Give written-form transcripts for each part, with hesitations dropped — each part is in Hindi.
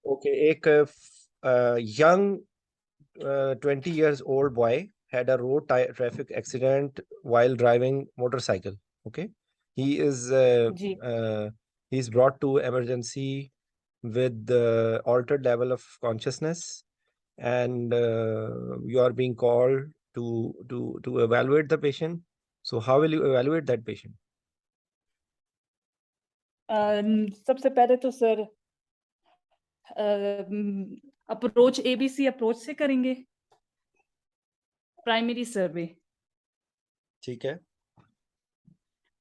ओके, एक young 20 years old boy had a road traffic accident while driving motorcycle. Okay, he is ji he's brought to emergency with altered level of consciousness, and you are being called to evaluate the patient. So how will you evaluate that patient? सबसे पहले तो सर अप्रोच एबीसी अप्रोच से करेंगे प्राइमरी सर्वे ठीक है।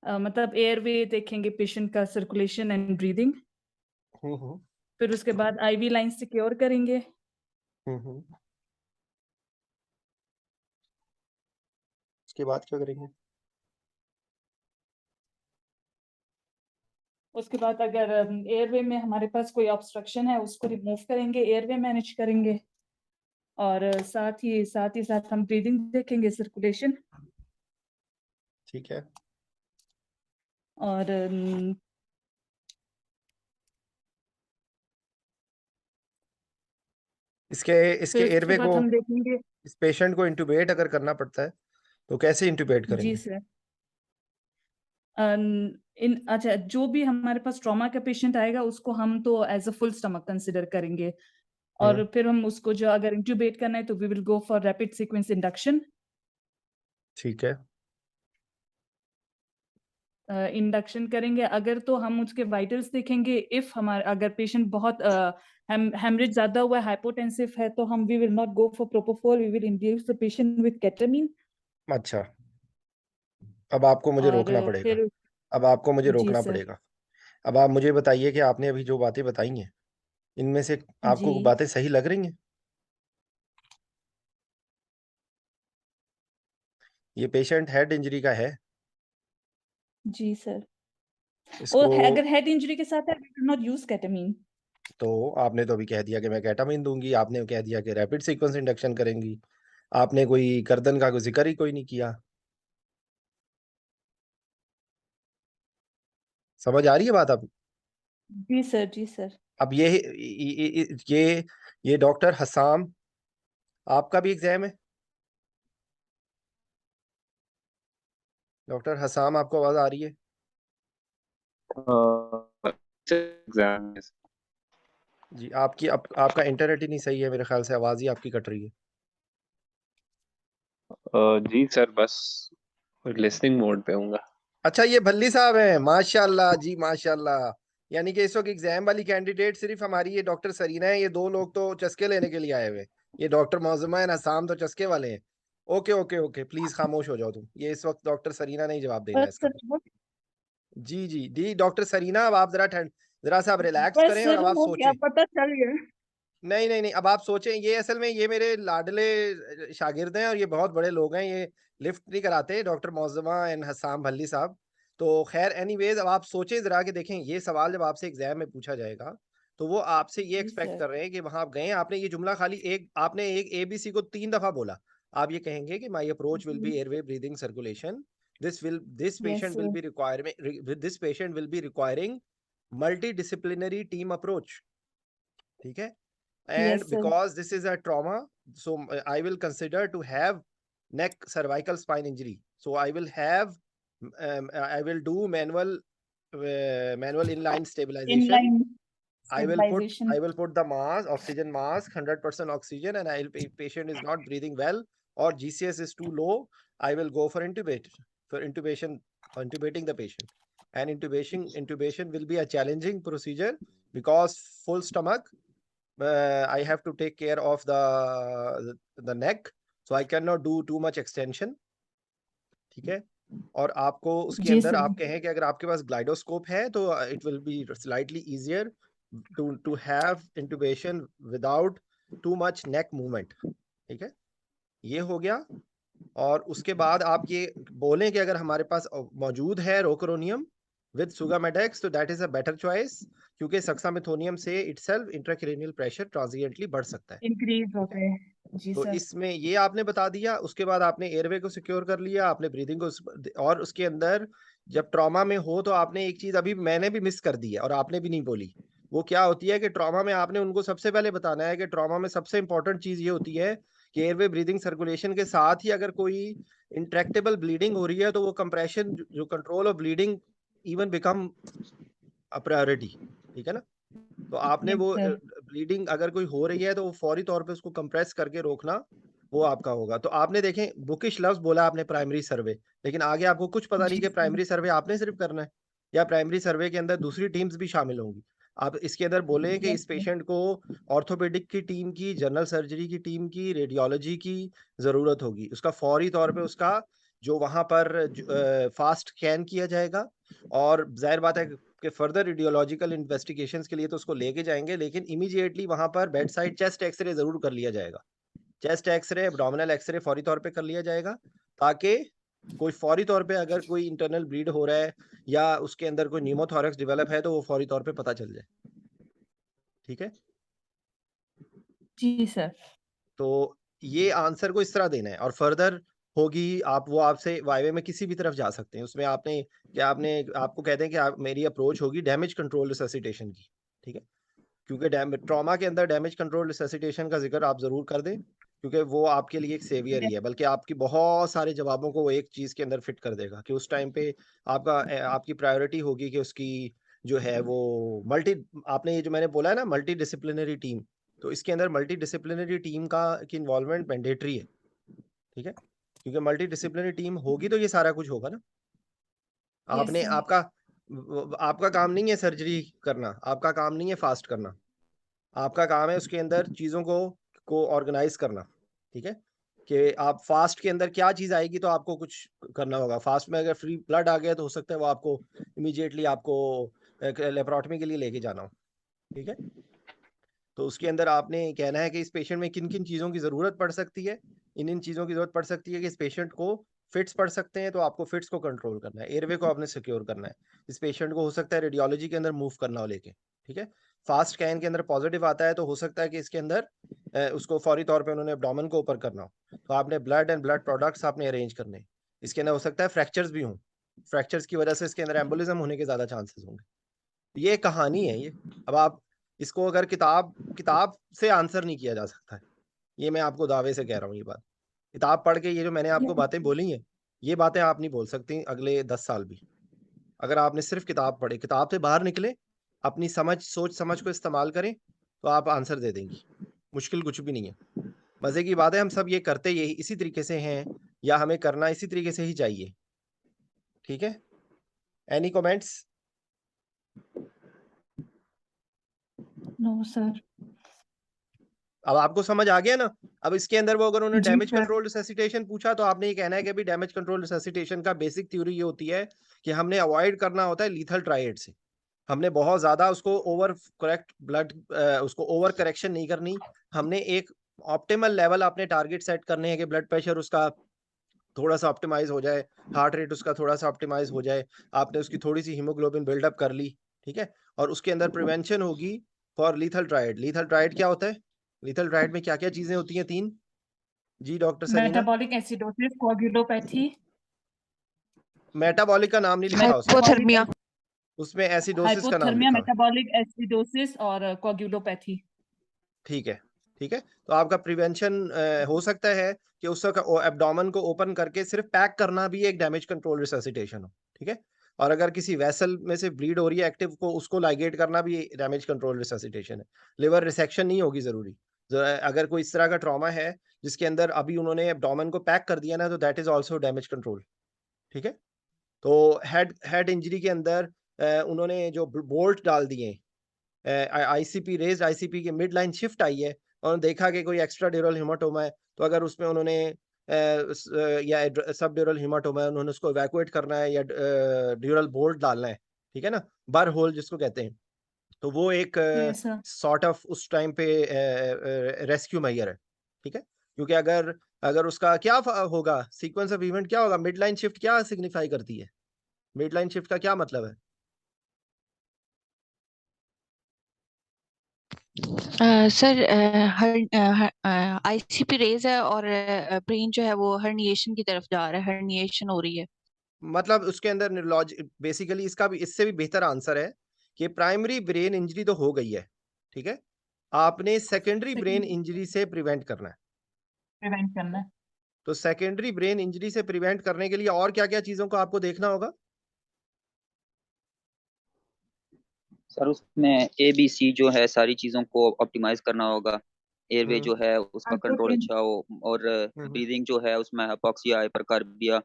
मतलब एयरवे देखेंगे पेशेंट का सर्कुलेशन एंड ब्रीदिंग हम्म फिर उसके बाद आईवी लाइन सिक्योर करेंगे हम्म उसके बाद क्या करेंगे? उसके बाद अगर एयरवे में हमारे पास कोई ऑब्स्ट्रक्शन है उसको रिमूव करेंगे एयरवे मैनेज करेंगे और साथ ही साथ हम ब्रीदिंग देखेंगे सर्कुलेशन ठीक है। और इसके इसके फिर उसके एयरवे बाद को, हम देखेंगे इस पेशेंट को इंटुबेट अगर करना पड़ता है तो कैसे इंटुबेट जी करेंगे? सर अच्छा जो भी हमारे पास ट्रॉमा का पेशेंट आएगा उसको हम तो as a full stomach consider करेंगे और फिर हम उसको जो अगर इंट्यूबेट करना है तो we will go for rapid sequence induction ठीक है। इंडक्शन करेंगे अगर तो हम उसके वाइटल्स देखेंगे इफ हमारे अगर पेशेंट बहुत हेमरेज ज्यादा हुआ है हाइपोटेंसिव है तो हम we will not go for propofol we will induce the patient with ketamine अच्छा, अब आपको मुझे और रोकना पड़ेगा। फिर अब आपको मुझे जी रोकना सर पड़ेगा। अब आप मुझे बताइए कि आपने अभी जो बातें बताई हैं इनमें से जी आपको बातें सही लग रही हैं? ये पेशेंट हेड इंजरी का है। जी सर इसको और अगर हेड इंजरी के साथ है we will not use ketamine तो आपने तो अभी कह दिया कि मैं केटामिन दूंगी, आपने कह दिया कि रैपिड सीक्वेंस इंडक्शन करेंगी, आपने कोई गर्दन का कोई जिक्र ही कोई नहीं किया। समझ आ रही है बात अब? जी सर जी सर अब ये डॉक्टर हसाम, आपका भी एग्जाम है? डॉक्टर हसाम, आपको आवाज आ रही है? एग्जाम जी, आपका इंटरनेट ही नहीं सही है, मेरे ख्याल से आवाज ही आपकी कट रही है। जी सर बस लिसनिंग मोड पे हूँगा। अच्छा, ये भल्ली साहब हैं, माशाल्लाह जी माशाल्लाह। यानी कि इस वक्त एग्जाम वाली कैंडिडेट सिर्फ हमारी ये डॉक्टर सरीना है, ये दो लोग तो चस्के लेने के लिए आए हुए। ये डॉक्टर मौजमा है, आसाम तो चस्के वाले हैं। ओके ओके ओके, प्लीज खामोश हो जाओ तुम। ये इस वक्त डॉक्टर सरीना ने ही जवाब देना है बस इसका। सर वो जी जी जी, डॉक्टर सरीना, अब आप जरा सा आप रिलैक्स बस करें और सर अब आप हो गया सोचें। पता चल गया नहीं नहीं नहीं, अब आप सोचें, ये असल में ये मेरे लाडले शागिर्द हैं और ये बहुत बड़े लोग हैं। ये लिफ्ट नहीं कराते, डॉक्टर मौजमा एंड हसाम भल्ली साहब। तो खैर एनीवेज, अब आप सोचें जरा कि देखें, ये सवाल जब आपसे एग्जाम में पूछा जाएगा तो वो आपसे ये जी एक्सपेक्ट सर कर रहे हैं कि वहां आप गए, आपने ये जुमला खाली आपने एक एबीसी को 3 दफा बोला। आप ये कहेंगे कि my approach will be airway breathing circulation, this yes patient will sir be requirement, this patient will be requiring multi disciplinary team approach. ठीक है? And yes sir because this is a trauma, so I will consider to have neck cervical spine injury. So I will have, I will do manual inline stabilization. Inline I will put stabilization I will put the mask, oxygen mask, 100% oxygen, and patient is not breathing well or GCS is too low. I will go for intubating the patient. And intubation will be a challenging procedure because full stomach, I have to take care of the neck, so I cannot do too much extension. ठीक है? और आपको उसके जी अंदर सर आप कहें कि अगर आपके पास ग्लाइडोस्कोप है तो it will be slightly easier to have intubation without too much neck movement. ठीक है? ये हो गया। और उसके बाद आप ये बोलें कि अगर हमारे पास मौजूद है रोकोरोनियम विद सुगामेडेक्स तो that is a better choice, क्योंकि सक्सामेथोनियम से इटसेल्फ इंट्राक्रैनियल प्रेशर ट्रांजिएंटली बढ़ सकता है। इंक्रीज ठीक है? होते हैं जी तो सर इसमें ये आपने बता दिया। उसके बाद आपने एयरवे को सिक्योर कर लिया, आपने ब्रीदिंग को, और उसके अंदर जब ट्रॉमा में हो तो आपने एक चीज अभी मैंने भी मिस कर दी है और आपने भी नहीं बोली, वो क्या होती है कि ट्रॉमा में आपने उनको सबसे पहले बताना है कि ट्रॉमा में सबसे इंपॉर्टेंट चीज ये होती है कि एयरवे ब्रीदिंग सर्कुलेशन के साथ ही अगर कोई इंट्रैक्टेबल ब्लीडिंग हो रही है तो वो कंप्रेशन जो control of bleeding even become a priority, ठीक है ना। तो आपने Yes, वो sir. ब्लीडिंग अगर कोई हो रही है तो वो फौरी तौर पे उसको कंप्रेस करके रोकना वो आपका होगा। तो आपने देखें बुकिश लफ्ज बोला आपने प्राइमरी सर्वे, लेकिन आगे आपको कुछ पता नहीं जी कि sir. प्राइमरी सर्वे आपने सिर्फ करना है या प्राइमरी सर्वे के अंदर दूसरी टीम्स भी शामिल होंगी। आप इसके अंदर बोले कि Yes, इस sir. पेशेंट को ऑर्थोपेडिक की टीम की, जनरल सर्जरी की टीम की, रेडियोलॉजी की जरूरत होगी। उसका फौरी तौर पे उसका जो वहां पर फास्ट स्कैन किया जाएगा और जाहिर बात है कि फर्दर रेडियोलॉजिकल इन्वेस्टिगेशंस के लिए तो उसको लेके जाएंगे, लेकिन इमीडिएटली वहां पर बेड साइड चेस्ट एक्सरे जरूर कर लिया जाएगा। चेस्ट एक्सरे, एब्डोमिनल एक्सरे फौरी तौर पे कर लिया जाएगा ताकि कोई फौरी तौर पे अगर कोई इंटरनल ब्लीड हो रहा है या उसके अंदर कोई न्यूमोथोरैक्स डेवलप है तो वो फौरी तौर पे पता चल जाए। ठीक है, जी सर. तो ये आंसर को इस तरह देना है और फर्दर होगी आप वो आपसे वाइवे में किसी भी तरफ जा सकते हैं। उसमें आपने क्या आपने आपको कहते हैं कि आप मेरी अप्रोच होगी डैमेज कंट्रोल रिससिटेशन की। ठीक है, क्योंकि ट्रॉमा के अंदर डैमेज कंट्रोल रिससिटेशन का जिक्र आप जरूर कर दें क्योंकि वो आपके लिए एक सेवियर ही Yes. है, बल्कि आपकी बहुत सारे जवाबों को वो एक चीज के अंदर फिट कर देगा कि उस टाइम पे आपकी प्रायोरिटी होगी कि उसकी जो है वो मल्टी आपने ये जो मैंने बोला है ना मल्टी डिसिप्लिनरी टीम, तो इसके अंदर मल्टी डिसिप्लिनरी टीम की इन्वॉल्वमेंट मैंडेटरी है। ठीक है, क्योंकि मल्टी डिसिप्लिनरी टीम होगी तो ये सारा कुछ होगा ना। Yes, आपने sir. आपका काम नहीं है सर्जरी करना, आपका काम नहीं है फास्ट करना, आपका काम है उसके अंदर चीज़ों को ऑर्गेनाइज करना। ठीक है, कि आप फास्ट के अंदर क्या चीज़ आएगी तो आपको कुछ करना होगा। फास्ट में अगर फ्री ब्लड आ गया तो हो सकता है वो आपको इमीडिएटली आपको लेप्रोटमी के लिए लेके जाना हो। ठीक है, तो उसके अंदर आपने कहना है कि इस पेशेंट में किन किन चीज़ों की ज़रूरत पड़ सकती है। इन चीज़ों की ज़रूरत पड़ सकती है कि इस पेशेंट को फिट्स पड़ सकते हैं तो आपको फिट्स को कंट्रोल करना है, एयरवे को आपने सिक्योर करना है। इस पेशेंट को हो सकता है रेडियोलॉजी के अंदर मूव करना हो लेके। ठीक है, फास्ट स्कैन के अंदर पॉजिटिव आता है तो हो सकता है कि इसके अंदर उसको फौरी तौर पे उन्होंने एब्डोमेन को ऊपर करना हो तो आपने ब्लड एंड ब्लड प्रोडक्ट्स आपने अरेंज करने हैं। इसके अंदर हो सकता है फ्रैक्चर्स भी हों, फ्रैक्चर्स की वजह से इसके अंदर एम्बोलिज्म होने के ज़्यादा चांसेस होंगे। ये कहानी है ये। अब आप इसको अगर किताब से आंसर नहीं किया जा सकता है, ये मैं आपको दावे से कह रहा हूँ। ये बात किताब पढ़ के ये जो मैंने आपको Yes, बातें sir. बोली हैं ये बातें आप नहीं बोल सकती अगले 10 साल भी। अगर आपने सिर्फ किताब पढ़ी, किताब से बाहर निकले, अपनी सोच समझ को इस्तेमाल करें तो आप आंसर दे देंगी। मुश्किल कुछ भी नहीं है। मजे की बात है हम सब ये करते यही इसी तरीके से हैं या हमें करना इसी तरीके से ही चाहिए। ठीक है, एनी कमेंट्स? No, sir. अब आपको समझ आ गया ना। अब इसके अंदर वो अगर उन्होंने जी डैमेज सर. कंट्रोल रिससिटेशन पूछा तो आपने ये कहना है कि भाई डैमेज कंट्रोल रिससिटेशन का बेसिक थ्योरी ये होती है कि हमने अवॉइड करना होता है लीथल ट्रायड से। हमने बहुत ज्यादा उसको ओवर करेक्ट ब्लड उसको ओवर करेक्शन नहीं करनी। हमने एक ऑप्टिमल लेवल अपने टारगेट सेट करने हैं कि ब्लड प्रेशर उसका थोड़ा सा ऑप्टिमाइज हो जाए, हार्ट रेट उसका थोड़ा सा ऑप्टिमाइज हो जाए, आपने उसकी थोड़ी सी हीमोग्लोबिन बिल्डअप कर ली। ठीक है, और उसके अंदर प्रिवेंशन होगी for lethal triad. Lethal triad क्या होता है? लीथल ट्रायड में क्या क्या चीजें होती हैं? 3 जी doctor Sarina. Metabolic acidosis, coagulopathy, metabolic का नाम नहीं लिखा उसमें, metabolic हाइपोथर्मिया। उसमें एसिडोसिस का नाम hypothermia, लिखा है। metabolic acidosis और coagulopathy. ठीक है, ठीक है, तो आपका प्रिवेंशन हो सकता है कि उस एब्डोमेन को ओपन करके सिर्फ पैक करना भी एक डैमेज कंट्रोल रिससिटेशन हो। ठीक है, और अगर किसी वेसल में से ब्लीड हो रही है एक्टिव को उसको लाइगेट करना भी डैमेज कंट्रोल रिससिटेशन है। लिवर रिसेक्शन नहीं होगी जरूरी। अगर कोई इस तरह का ट्रॉमा है जिसके अंदर अभी उन्होंने एब्डोमेन को पैक कर दिया ना तो that is also damage control. ठीक है, तो हेड इंजरी के अंदर उन्होंने जो बोल्ट डाल दिए, आईसीपी रेज्ड आईसीपी की मिड लाइन शिफ्ट आई है और देखा कि कोई एक्स्ट्रा ड्यूरल हेमाटोमा है तो अगर उसमें उन्होंने या सब ड्यूरल हेमाटोमा है उन्होंने उसको इवैक्यूएट करना है या ड्यूरल बोल्ट डालना है। ठीक है ना, बर होल जिसको कहते हैं, तो वो एक Yes, sir. सॉर्ट ऑफ उस टाइम पे रेस्क्यू मेजर है। ठीक है, क्योंकि अगर अगर उसका क्या होगा सीक्वेंस ऑफ इवेंट क्या होगा, मिड लाइन शिफ्ट क्या सिग्निफाई करती है, मिड लाइन शिफ्ट का क्या मतलब है? सर आईसीपी रेज है और ब्रेन जो है वो हर्निएशन की तरफ जा रहा है, हर्निएशन हो रही है। मतलब उसके अंदर बेसिकली इसका भी इससे भी बेहतर आंसर है कि प्राइमरी ब्रेन इंजरी तो हो गई है, ठीक है, आपने सेकेंडरी ब्रेन Secondary इंजरी से प्रिवेंट करना है। prevent करना है। तो सेकेंडरी ब्रेन इंजरी से प्रिवेंट करने के लिए और क्या-क्या चीजों को आपको देखना होगा? सर उसमें ABC जो है सारी चीजों को ऑप्टिमाइज करना होगा। एयरवे जो है उसका कंट्रोल Hypertension अच्छा हो, और ब्रीदिंग जो है उसमें हाइपोक्सिया, हाइपरकार्बिया,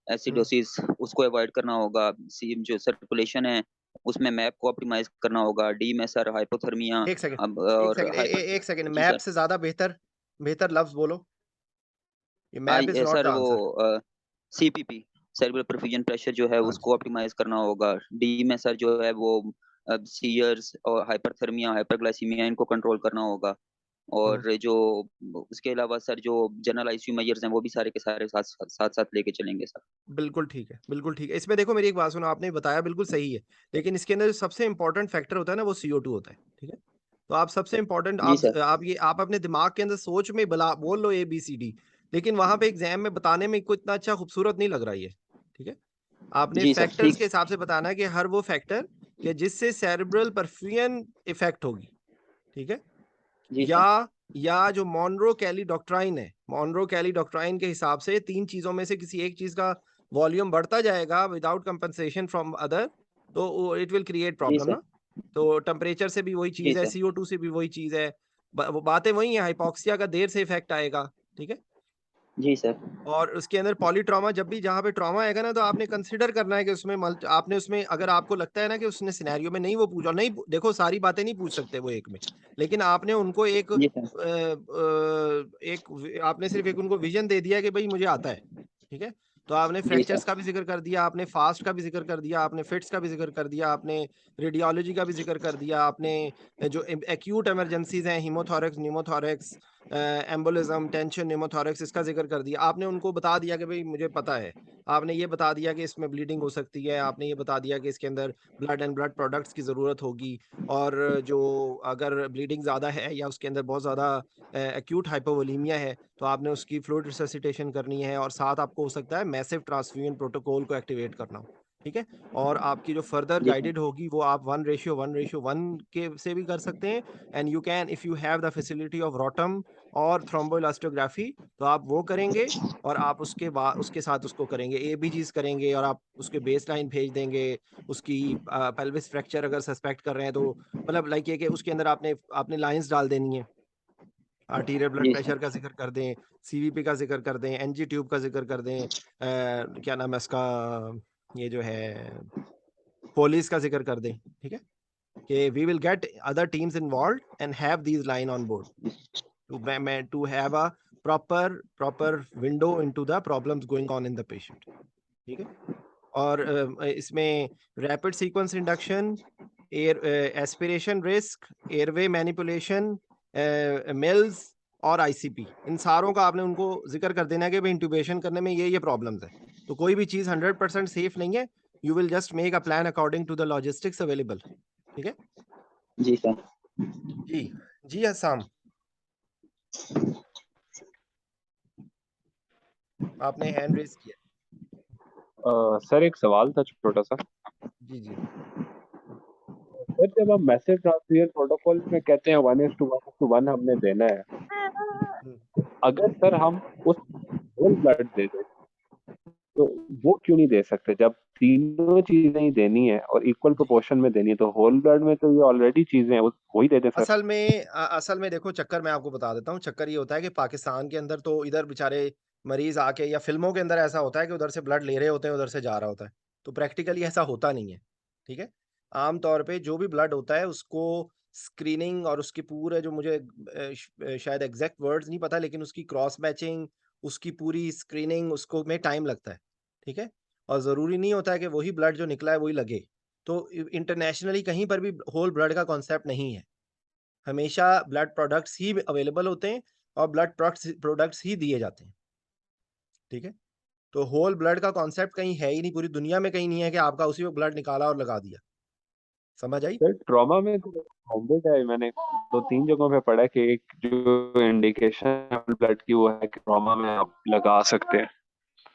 एसिडोसिस उसको अवॉइड करना होगा। जो सर्कुलेशन है उसमें मैप को ऑप्टिमाइज करना होगा। डीमेसर, हाइपोथर्मिया एक सेकंड अब एक और सेकंड हाइपर। एक सेकंड जी मैप सर। से ज्यादा बेहतर लफ्ज बोलो। ये MAP is not the sir वो answer. CPP, cerebral perfusion pressure जो है हाँ जी। उसको ऑप्टिमाइज करना होगा। डीमेसर जो है वो सीयर्स और हाइपरथर्मिया, हाइपरग्लाइसीमिया इनको कंट्रोल करना होगा। और जो उसके अलावा सर जो जनरल ICU मेजर्स हैं वो भी सारे के सारे साथ लेके चलेंगे सर। बिल्कुल ठीक है, बिल्कुल ठीक है। इसमें देखो मेरी एक बात सुनो, आपने बताया बिल्कुल सही है, लेकिन इसके अंदर जो सबसे इंपॉर्टेंट फैक्टर होता है ना वो CO2 होता है, ठीक है? तो आप सबसे इंपॉर्टेंट जी सर। आप अपने दिमाग के अंदर सोच में बोल लो ABCD, लेकिन वहां पे एग्जाम में बताने में कोई इतना अच्छा खूबसूरत नहीं लग रहा है ये, ठीक है? आपने जी सर फैक्टर्स ठीक। के हिसाब से बताना है कि हर वो फैक्टर कि जिससे सेरेब्रल परफ्यूजन इफेक्ट होगी, ठीक है? जी सर। या जो मॉनरो कैली डॉक्ट्राइन है, मॉनरो कैली डॉक्ट्राइन के हिसाब से 3 चीज़ों में से किसी एक चीज़ का वॉल्यूम बढ़ता जाएगा विदाउट कंपनसेशन फ्रॉम अदर, तो इट विल क्रिएट जी प्रॉब्लम सर। ना। तो टेम्परेचर से भी वही जी चीज़ है, सर। CO2 से भी वही चीज़ है, वो बातें वही है, हाइपोक्सिया का देर से इफेक्ट आएगा, ठीक है? जी सर। और उसके अंदर पॉलीट्रॉमा, जब भी जहाँ पे ट्रॉमा आएगा ना, तो आपने कंसिडर करना है कि उसमें आपने उसमें अगर आपको लगता है ना कि उसने सिनेरियो में नहीं वो पूछा नहीं, देखो सारी बातें नहीं पूछ सकते वो एक में, लेकिन आपने उनको जी सर। आपने सिर्फ एक उनको विजन दे दिया कि भाई मुझे आता है, ठीक है? तो आपने जी फ्रैक्चर्स सर। का भी जिक्र कर दिया, आपने फास्ट का भी जिक्र कर दिया, आपने फिट्स का भी जिक्र कर दिया, आपने रेडियोलॉजी का भी जिक्र कर दिया, आपने जो एक्यूट इमरजेंसीज हैं, हीमोथोरैक्स, न्यूमोथोरैक्स, एम्बोलिज्म, टेंशन, न्यूमोथोरैक्स, इसका जिक्र कर दिया। आपने उनको बता दिया कि भाई मुझे पता है। आपने ये बता दिया कि इसमें ब्लीडिंग हो सकती है, आपने ये बता दिया कि इसके अंदर ब्लड एंड ब्लड प्रोडक्ट्स की ज़रूरत होगी, और जो अगर ब्लीडिंग ज़्यादा है या उसके अंदर बहुत ज़्यादा एक्यूट हाइपोवोलीमिया है, तो आपने उसकी फ्लूइड रिससिटेशन करनी है, और साथ आपको हो सकता है मैसिव ट्रांसफ्यूजन प्रोटोकॉल को एक्टिवेट करना हो, ठीक है? और आपकी जो फर्दर जी सर। गाइडेड होगी वो आप 1:1:1 के से भी कर सकते हैं, and you can if you have the facility of ROTEM और थ्रोम्बोइलास्टोग्राफी, तो आप वो करेंगे, और आप उसके बाद उसके साथ उसको करेंगे, ABGs करेंगे, और आप उसके बेसलाइन भेज देंगे, उसकी पेल्विस फ्रैक्चर अगर सस्पेक्ट कर रहे हैं, तो मतलब लाइक ये कि उसके अंदर आपने आपने लाइंस डाल देनी है, आर्टीरियल ब्लड जी प्रेशर सर। का जिक्र कर दें, CVP का जिक्र कर दें, NG ट्यूब का जिक्र कर दें, क्या नाम है इसका, ये जो है पुलिस का जिक्र कर दें, ठीक है? कि we will get other teams involved and have these line on board to have a proper window into the problems going on in the patient, ठीक है? और इसमें rapid sequence induction, air aspiration risk, airway manipulation, mills और ICP, इन सारों का आपने उनको जिक्र कर देना है कि भाई इंट्यूबेशन करने में ये प्रॉब्लम्स है। तो कोई भी चीज़ 100% सेफ नहीं है, you will just make a plan according to the logistics available, ठीक है? जी सर। जी जी अस्साम, आपने हैंड रेज किया। सर एक सवाल था छोटा सा। जी जी सर जब हम मैसिव ट्रांसफ्यूजन प्रोटोकॉल में कहते हैं 1:1:1 हमने देना है, अगर सर हम उस होल ब्लड दे दें तो वो क्यों नहीं दे सकते? जब तीनों चीजें ही देनी है और इक्वल प्रोपोर्शन में देनी है, तो होल ब्लड में तो ये ऑलरेडी चीजें हैं, वही दे दें सर। असल में देखो, चक्कर मैं आपको बता देता हूँ। चक्कर ये होता है कि पाकिस्तान के अंदर तो इधर बेचारे मरीज आके, या फिल्मों के अंदर ऐसा होता है कि उधर से ब्लड ले रहे होते हैं, उधर से जा रहा होता है, तो प्रैक्टिकली ऐसा होता नहीं है, ठीक है? आम तौर पे जो भी ब्लड होता है उसको स्क्रीनिंग और उसके पूरे जो मुझे शायद एग्जैक्ट वर्ड्स नहीं पता, लेकिन उसकी क्रॉस मैचिंग, उसकी पूरी स्क्रीनिंग, उसको में टाइम लगता है, ठीक है? और ज़रूरी नहीं होता है कि वही ब्लड जो निकला है वही लगे। तो इंटरनेशनली कहीं पर भी होल ब्लड का कॉन्सेप्ट नहीं है। हमेशा ब्लड प्रोडक्ट्स ही अवेलेबल होते हैं, और ब्लड प्रोडक्ट्स ही दिए जाते हैं, ठीक है? तो होल ब्लड का कॉन्सेप्ट कहीं है ही नहीं, पूरी दुनिया में कहीं नहीं है कि आपका उसी में ब्लड निकाला और लगा दिया। समझ आई? सर ट्रॉमा में तो बाउंडेड है, मैंने 2-3 जगहों पे पढ़ा है कि एक जो इंडिकेशन ब्लड की वो है कि ट्रॉमा में आप लगा सकते हैं।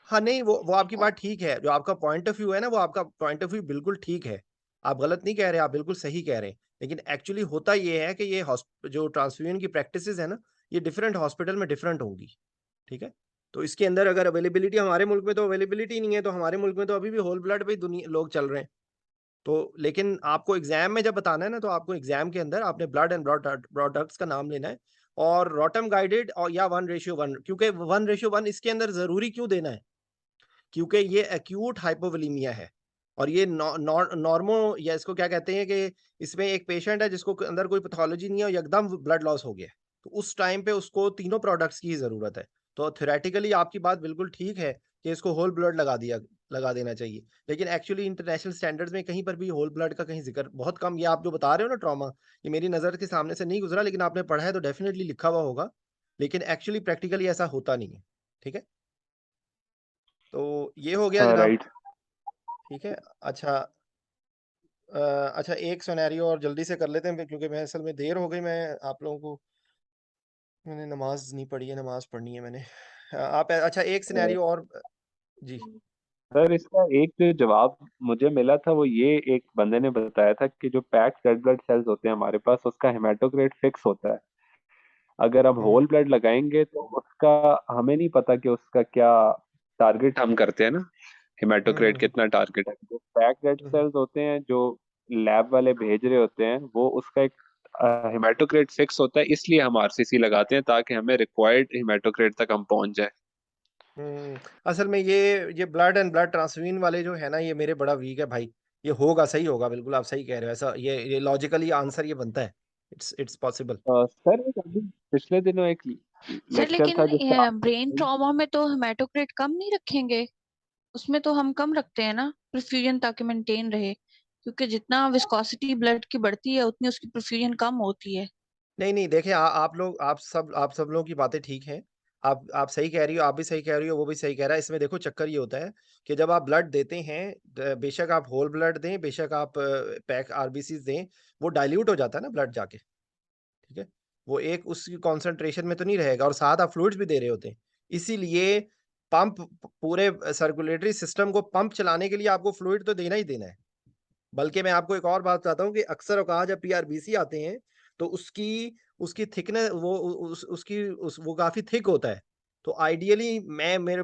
हाँ नहीं, वो आपकी बात ठीक है, जो आपका पॉइंट ऑफ व्यू है ना, वो आपका पॉइंट ऑफ व्यू बिल्कुल ठीक है, आप गलत नहीं कह रहे, आप बिल्कुल सही कह रहे हैं। लेकिन एक्चुअली होता ये है कि ये जो ट्रांसफ्यूजन की प्रैक्टिसेस है ना, ये डिफरेंट हॉस्पिटल में डिफरेंट होंगी, ठीक है। तो इसके अंदर अगर अवेलेबिलिटी, हमारे मुल्क में तो अवेलेबिलिटी नहीं है, तो हमारे मुल्क में तो अभी भी होल ब्लड पे दुनिया लोग चल रहे हैं। तो लेकिन आपको एग्जाम में जब बताना है ना, तो आपको एग्जाम के अंदर आपने ब्लड एंड प्रोडक्ट्स का नाम लेना है, और रोटम गाइडेड और या 1:1, क्योंकि 1:1 इसके अंदर जरूरी क्यों देना है, क्योंकि ये एक्यूट हाइपोवोलेमिया है, और ये नॉर्मो, या इसको क्या कहते हैं कि इसमें एक पेशेंट है जिसको अंदर कोई पैथोलॉजी नहीं है और एकदम ब्लड लॉस हो गया है, तो उस टाइम पे उसको तीनों प्रोडक्ट्स की ही जरूरत है। तो थ्योरेटिकली आपकी बात बिल्कुल ठीक है कि इसको होल ब्लड लगा देना चाहिए, लेकिन एक्चुअली इंटरनेशनल स्टैंडर्ड्स में कहीं पर भी होल ब्लड का कहीं जिक्र बहुत कम, ये आप जो बता रहे हो ना ट्रॉमा, ये मेरी नज़र के सामने से नहीं गुजरा, लेकिन आपने पढ़ा है तो डेफिनेटली लिखा हुआ होगा, लेकिन एक्चुअली प्रैक्टिकली ऐसा होता नहीं है, ठीक है। तो ये हो गया जनाब, राइट। ठीक है। अच्छा, अच्छा एक सिनेरियो और जल्दी से कर लेते हैं क्योंकि मैं असल में देर हो गई, मैं आप लोगों को, मैंने नमाज नहीं पढ़ी है, नमाज पढ़नी है मैंने। आप अच्छा एक सिनेरियो और, जी। सर इसका एक जो जवाब मुझे मिला था वो ये, एक बंदे ने बताया था कि जो पैक्ड रेड ब्लड सेल्स होते हैं हमारे पास, उसका हेमाटोक्रेट फिक्स होता है। अगर हम होल ब्लड लगाएंगे तो उसका हमें नहीं पता कि उसका क्या टारगेट हम करते हैं ना, हेमाटोक्रेट कितना टारगेट है। जो पैक्ड रेड सेल्स होते हैं जो लैब वाले भेज रहे होते हैं, वो उसका एक हेमाटोक्रेट फिक्स होता है, इसलिए हम आरसीसी लगाते हैं ताकि हमें रिक्वायर्ड हेमाटोक्रेट तक हम पहुंच जाए। असल में ये ब्लड एंड ब्लड ट्रांसफ्यूजन वाले जो है ना, ये मेरे बड़ा वीक है भाई। ये होगा, सही होगा, बिल्कुल आप सही कह रहे हो, ऐसा ये लॉजिकली आंसर ये बनता है, इट्स पॉसिबल। सर एक अभी पिछले दिनों एक सर लेक्चर था लेकिन जिसका ब्रेन ट्रॉमा में तो हेमाटोक्रेट कम नहीं रखेंगे, उसमें तो हम कम रखते हैं ना परफ्यूजन ताकि मेंटेन रहे, क्योंकि जितना विस्कोसिटी ब्लड की बढ़ती है उतनी उसकी परफ्यूजन कम होती है। नहीं नहीं, देखिए आप लोग, आप सब लोगों की बातें ठीक हैं, आप सही कह रही हो, आप भी सही कह रही हो, वो भी सही कह रहा है। इसमें देखो चक्कर ये होता है कि जब आप ब्लड देते हैं, बेशक आप होल ब्लड दें, बेशक आप पैक आरबीसी दें, वो डाइल्यूट हो जाता है ना ब्लड जाके, ठीक है। वो एक उसकी कॉन्सेंट्रेशन में तो नहीं रहेगा, और साथ आप फ्लूइड्स भी दे रहे होते हैं। इसीलिए पंप, पूरे सर्कुलेटरी सिस्टम को पंप चलाने के लिए आपको फ्लूइड तो देना ही देना है। बल्कि मैं आपको एक और बात बताता हूँ कि अक्सर औकात जब पीआरबीसी आते हैं, तो उसकी उसकी थिकनेस, वो वो काफी थिक होता है। तो आइडियली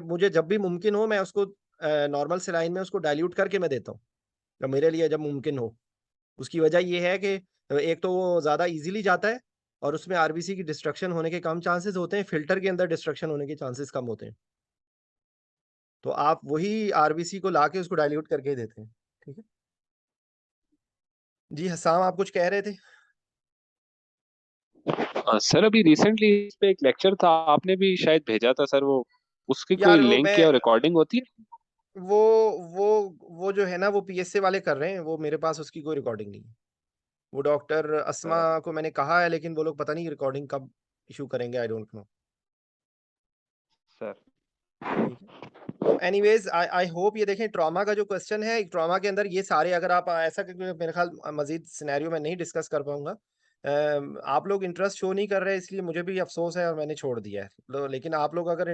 मुझे जब भी मुमकिन हो, मैं उसको नॉर्मल सेलाइन में उसको डाइल्यूट करके मैं देता हूँ, जब मेरे लिए जब मुमकिन हो। उसकी वजह ये है कि एक तो वो ज्यादा इजीली जाता है, और उसमें आरबीसी की डिस्ट्रक्शन होने के कम चांसेस होते हैं, फिल्टर के अंदर डिस्ट्रक्शन होने के चांसेस कम होते हैं। तो आप वही आरबीसी को लाके उसको डाइल्यूट करके ही देते हैं, ठीक है। जी हसाम, आप कुछ कह रहे थे? सर अभी रिसेंटली इस पे एक लेक्चर था, आपने भी शायद भेजा था सर, वो उसकी कोई यार वो लिंक मैं या रिकॉर्डिंग होती है? वो वो वो जो है ना, वो पीएसए वाले कर रहे हैं, वो मेरे पास उसकी कोई रिकॉर्डिंग नहीं है। वो डॉक्टर अस्मा को मैंने कहा है, लेकिन वो लोग पता नहीं रिकॉर्डिंग कब इशू करेंगे, आई डोंट नो। सर ठीक है। तो एनीवेज आई होप, ये देखें ट्रॉमा का जो क्वेश्चन है, ट्रॉमा के अंदर ये सारे, अगर आप ऐसा, क्योंकि मेरे ख्याल मजीद सिनेरियो में नहीं डिस्कस कर पाऊंगा, आप लोग इंटरेस्ट शो नहीं कर रहे, इसलिए मुझे भी अफसोस है और मैंने छोड़ दिया है। लेकिन आप लोग अगर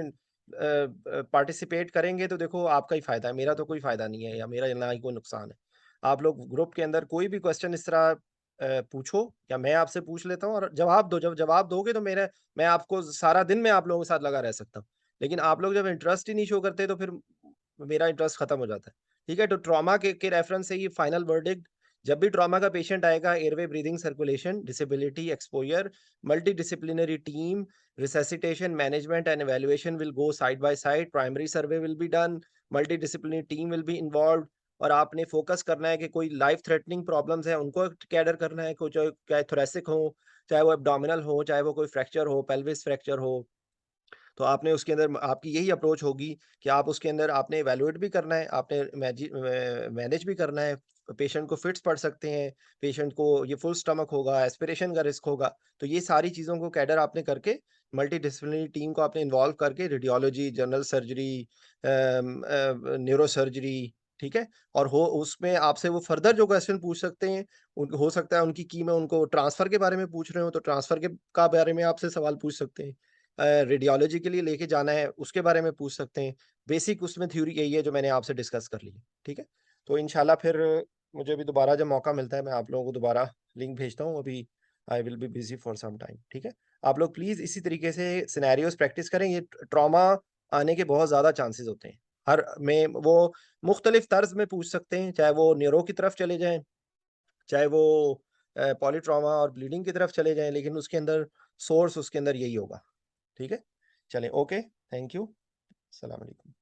पार्टिसिपेट करेंगे तो देखो आपका ही फायदा है, मेरा तो कोई फायदा नहीं है, या मेरा ना ही कोई नुकसान है। आप लोग ग्रुप के अंदर कोई भी क्वेश्चन इस तरह पूछो, या मैं आपसे पूछ लेता हूँ और जवाब दो। जब जवाब दोगे तो मैं आपको सारा दिन में आप लोगों के साथ लगा रह सकता हूँ। लेकिन आप लोग जब इंटरेस्ट ही नहीं शो करते, तो फिर मेरा इंटरेस्ट खत्म हो जाता है। ठीक है, तो ट्रॉमा के रेफरेंस से ये फाइनल वर्डिक्ट, जब भी ट्रॉमा का पेशेंट आएगा, airway, breathing, circulation, disability, exposure, multidisciplinary team, resuscitation, management and evaluation will go side by side, primary survey will be done, multidisciplinary team will be involved, और आपने फोकस करना है कि कोई लाइफ थ्रेटनिंग प्रॉब्लम्स है उनको कैडर करना है, कोई चाहे थोरेसिक हो, चाहे वो एब्डोमिनल हो, चाहे वो कोई फ्रैक्चर हो, पेल्विस फ्रैक्चर हो। तो आपने उसके अंदर आपकी यही अप्रोच होगी कि आप उसके अंदर आपने इवैल्यूएट भी करना है, आपने मैनेज भी करना है। पेशेंट को फिट्स पड़ सकते हैं, पेशेंट को ये फुल स्टमक होगा, एस्पिरेशन का रिस्क होगा। तो ये सारी चीज़ों को कैडर आपने करके, मल्टीडिसिप्लिनरी टीम को आपने इन्वॉल्व करके, radiology, general surgery, neuro surgery, ठीक है। और हो उसमें आपसे वो फर्दर जो क्वेश्चन पूछ सकते हैं, हो सकता है उनकी की में उनको ट्रांसफ़र के बारे में पूछ रहे हो, तो ट्रांसफ़र के बारे में आपसे सवाल पूछ सकते हैं। रेडियोलॉजी के लिए लेके जाना है उसके बारे में पूछ सकते हैं। बेसिक उसमें थ्योरी यही है जो मैंने आपसे डिस्कस कर ली है, ठीक है? तो इंशाल्लाह फिर मुझे भी दोबारा जब मौका मिलता है मैं आप लोगों को दोबारा लिंक भेजता हूँ। अभी I will be busy for some time, ठीक है? आप लोग प्लीज़ इसी तरीके से सिनेरियोस प्रैक्टिस करें। ये ट्रॉमा आने के बहुत ज़्यादा चांसेस होते हैं। हर में वो मुख्तलिफ तर्ज में पूछ सकते हैं, चाहे वो न्यूरो की तरफ चले जाएँ, चाहे वो पॉलीट्रॉमा और ब्लीडिंग की तरफ चले जाएँ, लेकिन उसके अंदर सोर्स उसके अंदर यही होगा, ठीक है? चलें, ओके, थैंक यू। अस्सलाम वालेकुम।